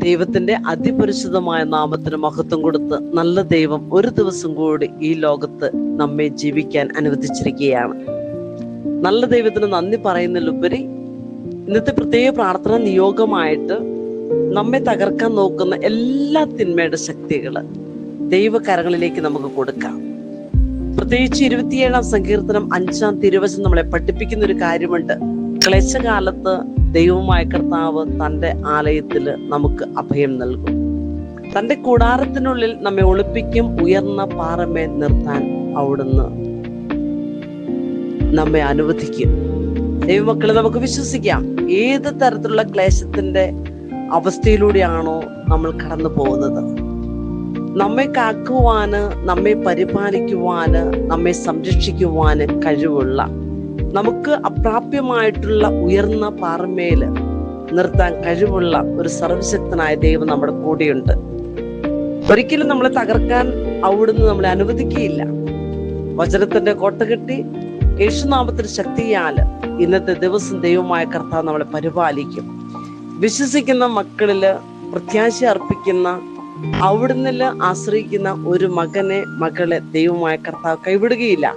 ദൈവത്തിന്റെ അതിപരിശുദ്ധമായ നാമത്തിന് മഹത്വം കൊടുത്ത് നല്ല ദൈവം ഒരു ദിവസം കൂടി ഈ ലോകത്ത് നമ്മെ ജീവിക്കാൻ അനുവദിച്ചിരിക്കുകയാണ്. നല്ല ദൈവത്തിന് നന്ദി പറയുന്നതിലുപരി ഇന്നത്തെ പ്രത്യേക പ്രാർത്ഥന നിയോഗമായിട്ട് നമ്മെ തകർക്കാൻ നോക്കുന്ന എല്ലാ തിന്മയുടെ ശക്തികള് ദൈവകരങ്ങളിലേക്ക് നമുക്ക് കൊടുക്കാം. പ്രത്യേകിച്ച് 27-ാം സങ്കീർത്തനം 5-ാം തിരുവചനം നമ്മളെ പഠിപ്പിക്കുന്ന ഒരു കാര്യമുണ്ട്. ക്ലേശകാലത്ത് ദൈവമായ കർത്താവ് തൻ്റെ ആലയത്തിൽ നമുക്ക് അഭയം നൽകും. തൻ്റെ കൂടാരത്തിനുള്ളിൽ നമ്മെ ഒളിപ്പിക്കും. ഉയർന്ന പാറമേൽ നിർത്താൻ അവിടുന്ന് നമ്മെ അനുവദിക്കും. ദൈവമക്കളെ, നമുക്ക് വിശ്വസിക്കാം. ഏത് തരത്തിലുള്ള ക്ലേശത്തിന്റെ അവസ്ഥയിലൂടെയാണോ നമ്മൾ കടന്നു പോകുന്നത്, നമ്മെ കാക്കുവാന്, നമ്മെ പരിപാലിക്കുവാന്, നമ്മെ സംരക്ഷിക്കുവാന് കഴിവുള്ള, നമുക്ക് അപ്രാപ്യമായിട്ടുള്ള ഉയർന്ന പാറമേല് നിർത്താൻ കഴിവുള്ള ഒരു സർവശക്തനായ ദൈവം നമ്മുടെ കൂടെയുണ്ട്. ഒരിക്കലും നമ്മളെ തകർക്കാൻ അവിടുന്ന് നമ്മളെ അനുവദിക്കുകയില്ല. വചനത്തിന്റെ കോട്ട കെട്ടി യേശുനാമത്തിന്റെ ശക്തിയാല് ഇന്നത്തെ ദിവസം ദൈവമായ കർത്താവ് നമ്മളെ പരിപാലിക്കും. വിശ്വസിക്കുന്ന മക്കളില് പ്രത്യാശ അർപ്പിക്കുന്ന, അവിടുന്ന് ആശ്രയിക്കുന്ന ഒരു മകനെ, മകളെ ദൈവമായ കർത്താവ് കൈവിടുകയില്ല.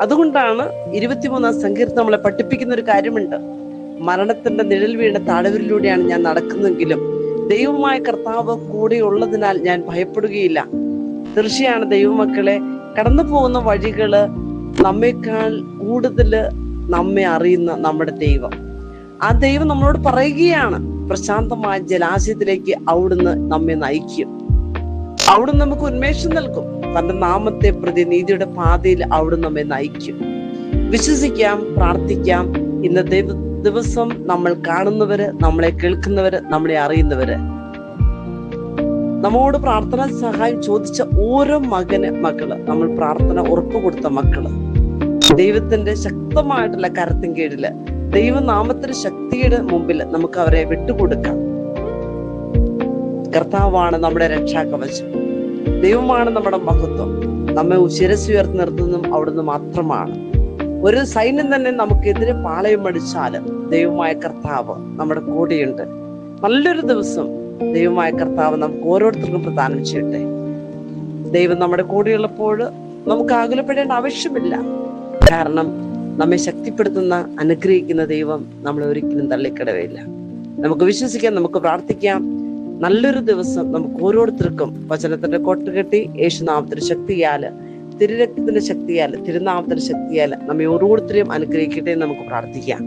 അതുകൊണ്ടാണ് 23-ാം സങ്കീർത്തനം നമ്മളെ പഠിപ്പിക്കുന്ന ഒരു കാര്യമുണ്ട്. മരണത്തിന്റെ നിഴൽ വീണ താഴ്വരയിലൂടെയാണ് ഞാൻ നടക്കുന്നെങ്കിലും ദൈവമായ കർത്താവ് കൂടെ ഉള്ളതിനാൽ ഞാൻ ഭയപ്പെടുകയില്ല. തീർച്ചയാണ് ദൈവമക്കളെ, കടന്നു പോകുന്ന വഴികള് നമ്മേക്കാൾ കൂടുതൽ നമ്മെ അറിയുന്ന നമ്മുടെ ദൈവം, ആ ദൈവം നമ്മളോട് പറയുകയാണ്, പ്രശാന്തമായ ജലാശയത്തിലേക്ക് അവിടുന്ന് നമ്മെ നയിക്കും. അവിടുന്ന് നമുക്ക് ഉന്മേഷം നൽകും. തന്റെ നാമത്തെ പ്രതി നീതിയുടെ പാതയിൽ അവിടുന്ന് നമ്മെ നയിക്കും. വിശ്വസിക്കാം, പ്രാർത്ഥിക്കാം. ഇന്നത്തെ ദിവസം നമ്മൾ കാണുന്നവര്, നമ്മളെ കേൾക്കുന്നവര്, നമ്മളെ അറിയുന്നവര്, നമ്മോട് പ്രാർത്ഥന സഹായം ചോദിച്ച ഓരോ മകള്, നമ്മൾ പ്രാർത്ഥന ഉറപ്പ് കൊടുത്ത മക്കള്, ദൈവത്തിന്റെ ശക്തമായിട്ടുള്ള കരത്തിൻ കീഴില്, ദൈവനാമത്തിന്റെ ശക്തിയുടെ മുമ്പിൽ നമുക്ക് അവരെ വിട്ടുകൊടുക്കാം. കർത്താവാണ് നമ്മുടെ രക്ഷാകവചം, ദൈവമാണ് നമ്മുടെ മഹത്വം. നമ്മെ ശിരസ്സുയർത്തി നിർത്തുന്നതും അവിടുന്ന് മാത്രമാണ്. ഒരു സൈന്യം തന്നെ നമുക്കെതിരെ പാളയം അടിച്ചാലും ദൈവമായ കർത്താവ് നമ്മുടെ കൂടെയുണ്ട്. നല്ലൊരു ദിവസം ദൈവമായ കർത്താവ് നമുക്ക് ഓരോരുത്തർക്കും പ്രദാനം ചെയ്യട്ടെ. ദൈവം നമ്മുടെ കൂടെയുള്ളപ്പോൾ നമുക്ക് ആകുലപ്പെടേണ്ട ആവശ്യമില്ല. കാരണം നമ്മെ ശക്തിപ്പെടുത്തുന്ന, അനുഗ്രഹിക്കുന്ന ദൈവം നമ്മളെ ഒരിക്കലും തള്ളിക്കിടവയില്ല. നമുക്ക് വിശ്വസിക്കാം, നമുക്ക് പ്രാർത്ഥിക്കാം. നല്ലൊരു ദിവസം നമുക്ക് ഓരോരുത്തർക്കും വചനത്തിന്റെ കോട്ടുകെട്ടി യേശുനാമത്തിന്റെ ശക്തിയാല്, തിരുരക്തത്തിന്റെ ശക്തിയാല്, തിരുനാമത്തിന്റെ ശക്തിയാല് നമ്മെ ഓരോരുത്തരെയും അനുഗ്രഹിക്കട്ടെ. നമുക്ക് പ്രാർത്ഥിക്കാം.